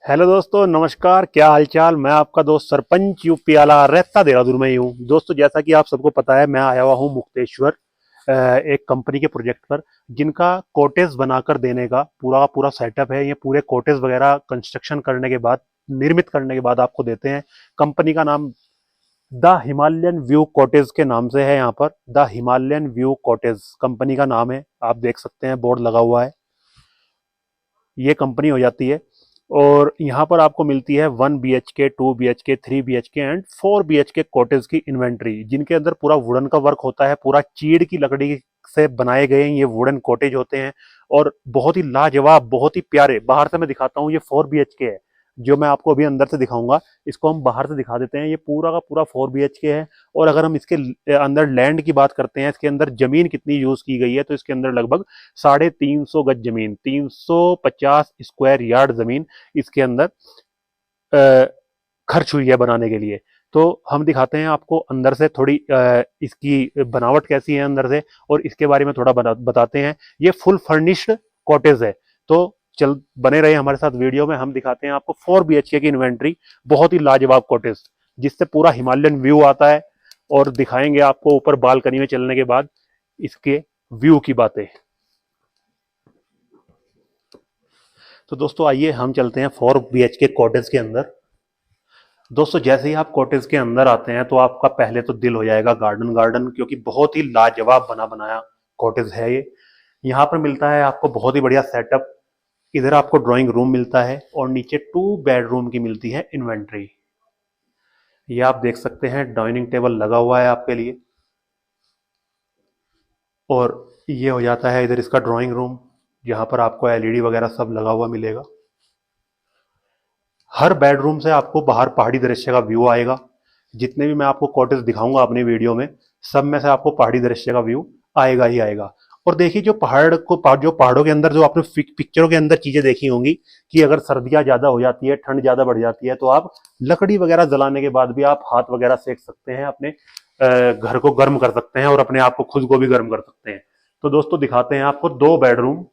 Hello दोस्तों, नमस्कार। क्या हालचाल। मैं आपका दोस्त सरपंच यूपी आला रहता देहरादून में ही हूँ। दोस्तों, जैसा कि आप सबको पता है, मैं आया हुआ हूँ मुक्तेश्वर एक कंपनी के प्रोजेक्ट पर, जिनका कॉटेज बनाकर देने का पूरा का पूरा सेटअप है। ये पूरे कॉटेज वगैरह कंस्ट्रक्शन करने के बाद, निर्मित करने के बाद आपको देते हैं। कंपनी का नाम द हिमालयन व्यू कॉटेज के नाम से है। यहाँ पर the Himalayan view cottage company का नाम है। आप देख सकते हैं, बोर्ड लगा हुआ है। ये कंपनी हो जाती है और यहाँ पर आपको मिलती है 1 BHK, 2 BHK, 3 BHK and 4 BHK cottage की इन्वेंट्री, जिनके अंदर पूरा वुडन का वर्क होता है। पूरा चीड़ की लकड़ी से बनाए गए ये वुडन कॉटेज होते हैं और बहुत ही लाजवाब, बहुत ही प्यारे। बाहर से मैं दिखाता हूँ, ये 4 BHK है जो मैं आपको अभी अंदर से दिखाऊंगा। इसको हम बाहर से दिखा देते हैं। ये पूरा का पूरा 4 BHK है। और अगर हम इसके अंदर लैंड की बात करते हैं, इसके अंदर जमीन कितनी यूज की गई है, तो इसके अंदर लगभग 350 गज जमीन, 350 स्क्वायर यार्ड जमीन इसके अंदर खर्च हुई है बनाने के लिए। तो हम दिखाते हैं आपको अंदर से थोड़ी इसकी बनावट कैसी है अंदर से, और इसके बारे में थोड़ा बताते हैं। ये फुल फर्निश्ड कॉटेज है। तो चल बने रहे हमारे साथ वीडियो में। हम दिखाते हैं आपको 4 BHK की इन्वेंट्री, बहुत ही लाजवाब कॉटेज जिससे पूरा हिमालयन व्यू आता है। और दिखाएंगे आपको ऊपर बालकनी में चलने के बाद इसके व्यू की बातें। तो दोस्तों, आइए हम चलते हैं 4 BHK कॉटेज के अंदर। दोस्तों, जैसे ही आप कॉटेज के अंदर आते हैं तो आपका पहले तो दिल हो जाएगा गार्डन गार्डन, क्योंकि बहुत ही लाजवाब बना बनाया कॉटेज है ये। यहाँ पर मिलता है आपको बहुत ही बढ़िया सेटअप। इधर आपको ड्राइंग रूम मिलता है और नीचे 2 बेडरूम की मिलती है इन्वेंट्री। ये आप देख सकते हैं, डाइनिंग टेबल लगा हुआ है आपके लिए। और ये हो जाता है इधर इसका ड्राइंग रूम, जहाँ पर आपको एलईडी वगैरह सब लगा हुआ मिलेगा। हर बेडरूम से आपको बाहर पहाड़ी दृश्य का व्यू आएगा। जितने भी मैं आपको कॉटेज दिखाऊंगा अपनी वीडियो में, सब में से आपको पहाड़ी दृश्य का व्यू आएगा ही आएगा। और देखिए, जो पहाड़ों के अंदर जो आपने पिक्चरों के अंदर चीजें देखी होंगी कि अगर सर्दियां ज्यादा हो जाती है, ठंड ज्यादा बढ़ जाती है, तो आप लकड़ी वगैरह जलाने के बाद भी आप हाथ वगैरह सेक सकते हैं, अपने घर को गर्म कर सकते हैं और अपने आप को खुद को भी गर्म कर सकते हैं। तो दोस्तों, दिखाते हैं आपको 2 बेडरूम।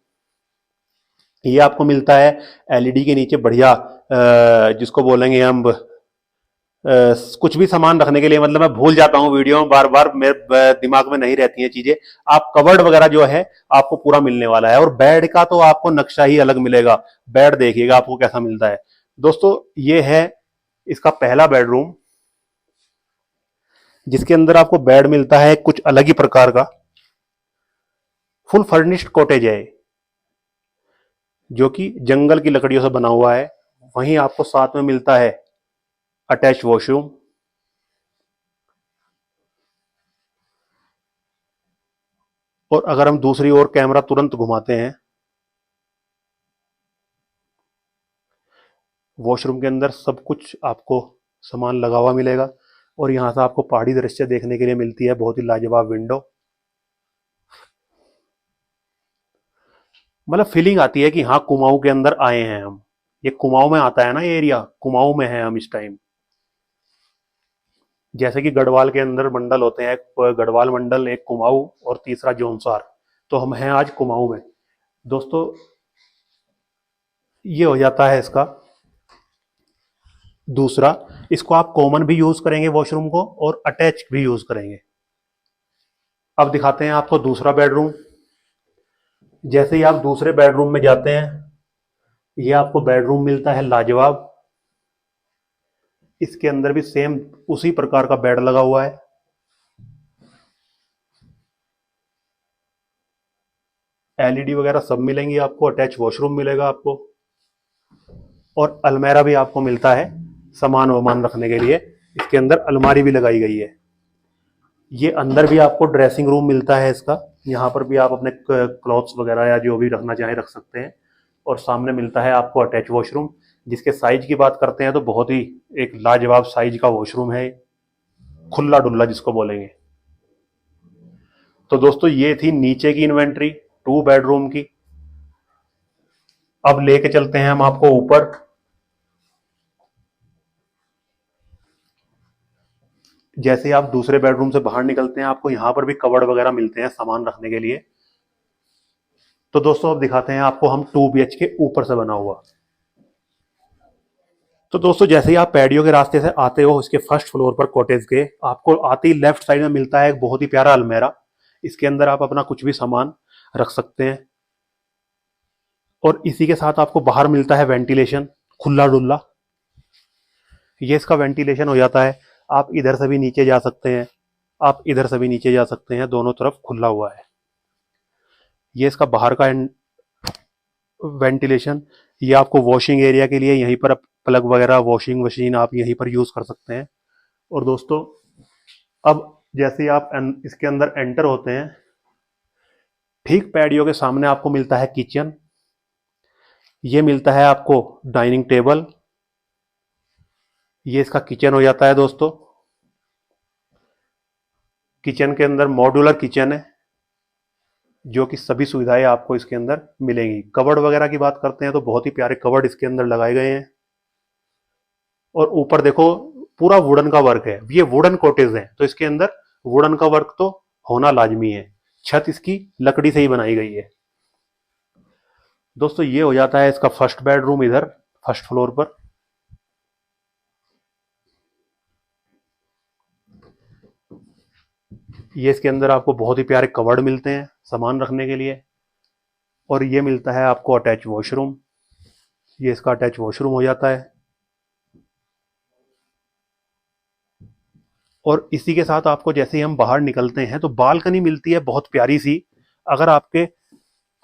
ये आपको मिलता है एलईडी के नीचे बढ़िया, जिसको बोलेंगे हम कुछ भी सामान रखने के लिए। मतलब मैं भूल जाता हूँ वीडियो में, बार बार मेरे दिमाग में नहीं रहती हैं चीजें। आप कवर्ड वगैरह जो है आपको पूरा मिलने वाला है। और बेड का तो आपको नक्शा ही अलग मिलेगा। बेड देखिएगा आपको कैसा मिलता है। दोस्तों, ये है इसका पहला बेडरूम, जिसके अंदर आपको बेड मिलता है कुछ अलग ही प्रकार का। फुल फर्निश्ड कॉटेज है जो कि जंगल की लकड़ियों से बना हुआ है। वहीं आपको साथ में मिलता है अटैच वॉशरूम। और अगर हम दूसरी ओर कैमरा तुरंत घुमाते हैं, वॉशरूम के अंदर सब कुछ आपको सामान लगा हुआ मिलेगा। और यहां से आपको पहाड़ी दृश्य देखने के लिए मिलती है बहुत ही लाजवाब विंडो। मतलब फीलिंग आती है कि हाँ, कुमाऊं के अंदर आए हैं हम। ये कुमाऊं में आता है ना, ये एरिया कुमाऊं में है हम इस टाइम। जैसे कि गढ़वाल के अंदर मंडल होते हैं, एक गढ़वाल मंडल, एक कुमाऊं और तीसरा जौनसार। तो हम हैं आज कुमाऊं में। दोस्तों, ये हो जाता है इसका दूसरा। इसको आप कॉमन भी यूज करेंगे वॉशरूम को, और अटैच भी यूज करेंगे। अब दिखाते हैं आपको दूसरा बेडरूम। जैसे ही आप दूसरे बेडरूम में जाते हैं, ये आपको बेडरूम मिलता है लाजवाब। इसके अंदर भी सेम उसी प्रकार का बेड लगा हुआ है। एलईडी वगैरह सब मिलेंगी आपको, अटैच वॉशरूम मिलेगा आपको, और अलमेरा भी आपको मिलता है सामान वामान रखने के लिए। इसके अंदर अलमारी भी लगाई गई है। ये अंदर भी आपको ड्रेसिंग रूम मिलता है इसका। यहाँ पर भी आप अपने क्लॉथ्स वगैरह या जो भी रखना चाहें रख सकते हैं। और सामने मिलता है आपको अटैच वॉशरूम। जिसके साइज की बात करते हैं तो बहुत ही एक लाजवाब साइज का वॉशरूम है, खुला डुल्ला जिसको बोलेंगे। तो दोस्तों, ये थी नीचे की इन्वेंट्री 2 बेडरूम की। अब लेके चलते हैं हम आपको ऊपर। जैसे ही आप दूसरे बेडरूम से बाहर निकलते हैं, आपको यहाँ पर भी कबर्ड वगैरह मिलते हैं सामान रखने के लिए। तो दोस्तों, अब दिखाते हैं आपको हम 2 BHK ऊपर से बना हुआ। तो दोस्तों जैसे ही आप पैडियो के रास्ते से आते हो इसके फर्स्ट फ्लोर पर कॉटेज के, आपको आते ही लेफ्ट साइड में मिलता है एक बहुत ही प्यारा अलमेरा। इसके अंदर आप अपना कुछ भी सामान रख सकते हैं। और इसी के साथ आपको बाहर मिलता है वेंटिलेशन, खुला डुल्ला। ये इसका वेंटिलेशन हो जाता है। आप इधर से भी नीचे जा सकते हैं, आप इधर से भी नीचे जा सकते हैं, दोनों तरफ खुला हुआ है। ये इसका बाहर का वेंटिलेशन। ये आपको वॉशिंग एरिया के लिए यहीं पर प्लग वगैरह, वॉशिंग मशीन आप यहीं पर यूज कर सकते हैं। और दोस्तों अब जैसे ही आप इसके अंदर एंटर होते हैं, ठीक पैडियो के सामने आपको मिलता है किचन। ये मिलता है आपको डाइनिंग टेबल। ये इसका किचन हो जाता है दोस्तों। किचन के अंदर मॉड्यूलर किचन है, जो कि सभी सुविधाएं आपको इसके अंदर मिलेंगी। कबर्ड वगैरह की बात करते हैं तो बहुत ही प्यारे कबर्ड इसके अंदर लगाए गए हैं। और ऊपर देखो पूरा वुडन का वर्क है। ये वुडन कॉटेज है तो इसके अंदर वुडन का वर्क तो होना लाजमी है। छत इसकी लकड़ी से ही बनाई गई है। दोस्तों ये हो जाता है इसका फर्स्ट बेडरूम, इधर फर्स्ट फ्लोर पर। ये इसके अंदर आपको बहुत ही प्यारे कबर्ड मिलते हैं सामान रखने के लिए। और ये मिलता है आपको अटैच वॉशरूम। ये इसका अटैच वॉशरूम हो जाता है। और इसी के साथ आपको जैसे ही हम बाहर निकलते हैं तो बालकनी मिलती है बहुत प्यारी सी। अगर आपके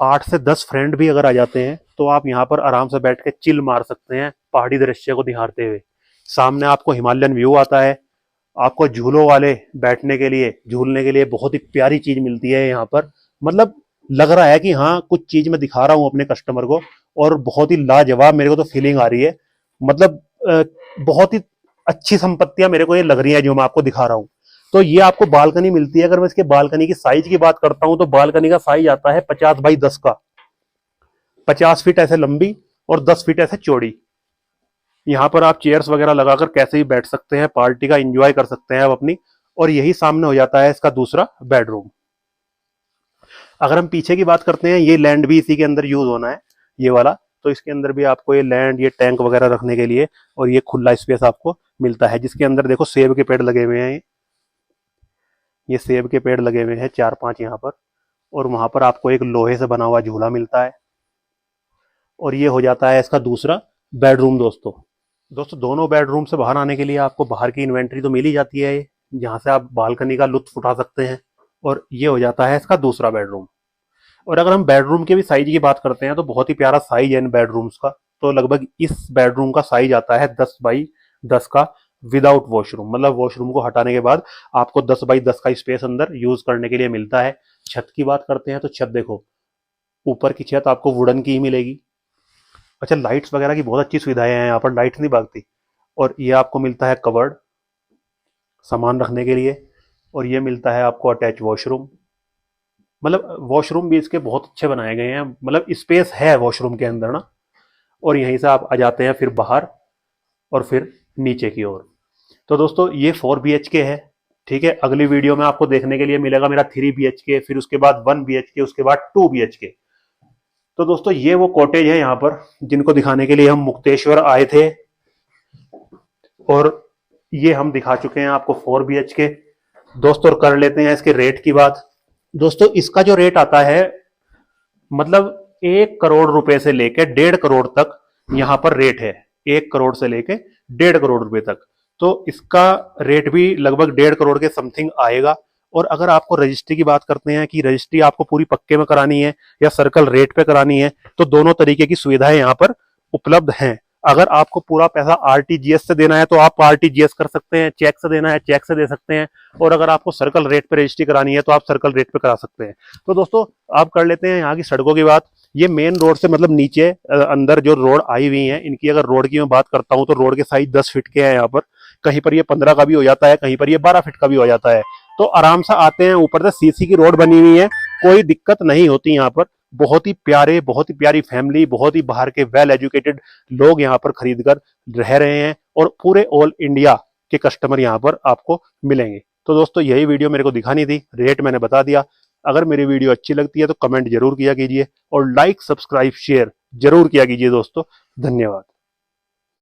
8 से 10 फ्रेंड भी अगर आ जाते हैं तो आप यहाँ पर आराम से बैठ के चिल मार सकते हैं पहाड़ी दृश्य को निहारते हुए। सामने आपको हिमालयन व्यू आता है। आपको झूलों वाले बैठने के लिए, झूलने के लिए बहुत ही प्यारी चीज मिलती है यहाँ पर। मतलब लग रहा है कि हाँ कुछ चीज मैं दिखा रहा हूँ अपने कस्टमर को, और बहुत ही लाजवाब मेरे को तो फीलिंग आ रही है। मतलब बहुत ही अच्छी संपत्तियां मेरे को ये लग रही है जो मैं आपको दिखा रहा हूँ। तो ये आपको बालकनी मिलती है। अगर मैं इसके बालकनी की साइज की बात करता हूँ तो बालकनी का साइज आता है 50x10 का। 50 फीट ऐसे लंबी और 10 फीट ऐसे चौड़ी। यहाँ पर आप चेयर्स वगैरह लगाकर कैसे भी बैठ सकते हैं, पार्टी का एंजॉय कर सकते हैं आप अपनी। और यही सामने हो जाता है इसका दूसरा बेडरूम। अगर हम पीछे की बात करते हैं, ये लैंड भी इसी के अंदर यूज होना है, ये वाला। तो इसके अंदर भी आपको ये लैंड, ये टैंक वगैरह रखने के लिए और ये खुला स्पेस आपको मिलता है, जिसके अंदर देखो सेब के पेड़ लगे हुए हैं। ये सेब के पेड़ लगे हुए हैं 4-5 यहाँ पर। और वहां पर आपको एक लोहे से बना हुआ झूला मिलता है। और ये हो जाता है इसका दूसरा बेडरूम दोस्तों। दोस्तों दोनों बेडरूम से बाहर आने के लिए आपको बाहर की इन्वेंट्री तो मिल ही जाती है, जहाँ से आप बालकनी का लुत्फ उठा सकते हैं। और ये हो जाता है इसका दूसरा बेडरूम। और अगर हम बेडरूम के भी साइज की बात करते हैं तो बहुत ही प्यारा साइज है इन बेडरूम्स का। तो लगभग इस बेडरूम का साइज आता है 10x10 का, विदाउट वॉशरूम। मतलब वॉशरूम को हटाने के बाद आपको 10x10 का स्पेस अंदर यूज करने के लिए मिलता है। छत की बात करते हैं तो छत देखो, ऊपर की छत आपको वुडन की ही मिलेगी। अच्छा, लाइट्स वगैरह की बहुत अच्छी सुविधाएं हैं यहाँ पर, लाइट्स नहीं भागती। और ये आपको मिलता है कबर्ड सामान रखने के लिए। और ये मिलता है आपको अटैच वॉशरूम। मतलब वॉशरूम भी इसके बहुत अच्छे बनाए गए हैं, मतलब स्पेस है वॉशरूम के अंदर ना। और यहीं से आप आ जाते हैं फिर बाहर और फिर नीचे की ओर। तो दोस्तों ये 4 BHK है। ठीक है, अगली वीडियो में आपको देखने के लिए मिलेगा मेरा 3 BHK, फिर उसके बाद 1 BHK, उसके बाद 2 BHK। तो दोस्तों ये वो कॉटेज है यहाँ पर जिनको दिखाने के लिए हम मुक्तेश्वर आए थे। और ये हम दिखा चुके हैं आपको 4 BHK दोस्तों। और कर लेते हैं इसके रेट की बात। दोस्तों इसका जो रेट आता है, मतलब 1 करोड़ रुपए से लेके 1.5 करोड़ तक यहाँ पर रेट है। 1 करोड़ से लेके 1.5 करोड़ रुपए तक। तो इसका रेट भी लगभग 1.5 करोड़ के समथिंग आएगा। और अगर आपको रजिस्ट्री की बात करते हैं कि रजिस्ट्री आपको पूरी पक्के में करानी है या सर्कल रेट पे करानी है, तो दोनों तरीके की सुविधाएं यहाँ पर उपलब्ध हैं। अगर आपको पूरा पैसा RTGS से देना है तो आप RTGS कर सकते हैं, चेक से देना है चेक से दे सकते हैं। और अगर आपको सर्कल रेट पे रजिस्ट्री करानी है तो आप सर्कल रेट पे करा सकते हैं। तो दोस्तों आप कर लेते हैं यहाँ की सड़कों की बात। ये मेन रोड से मतलब नीचे अंदर जो रोड आई हुई है, इनकी अगर रोड की मैं बात करता हूँ तो रोड के साइज 10 फीट के हैं यहाँ पर। कहीं पर ये 15 का भी हो जाता है, कहीं पर ये 12 फीट का भी हो जाता है। तो आराम से आते हैं। ऊपर से सीसी की रोड बनी हुई है, कोई दिक्कत नहीं होती यहाँ पर। बहुत ही प्यारे, बहुत ही प्यारी फैमिली, बहुत ही बाहर के वेल एजुकेटेड लोग यहाँ पर खरीद कर रह रहे हैं। और पूरे ऑल इंडिया के कस्टमर यहाँ पर आपको मिलेंगे। तो दोस्तों यही वीडियो मेरे को दिखानी थी, रेट मैंने बता दिया। अगर मेरी वीडियो अच्छी लगती है तो कमेंट जरूर किया कीजिए और लाइक सब्सक्राइब शेयर जरूर किया कीजिए दोस्तों। धन्यवाद।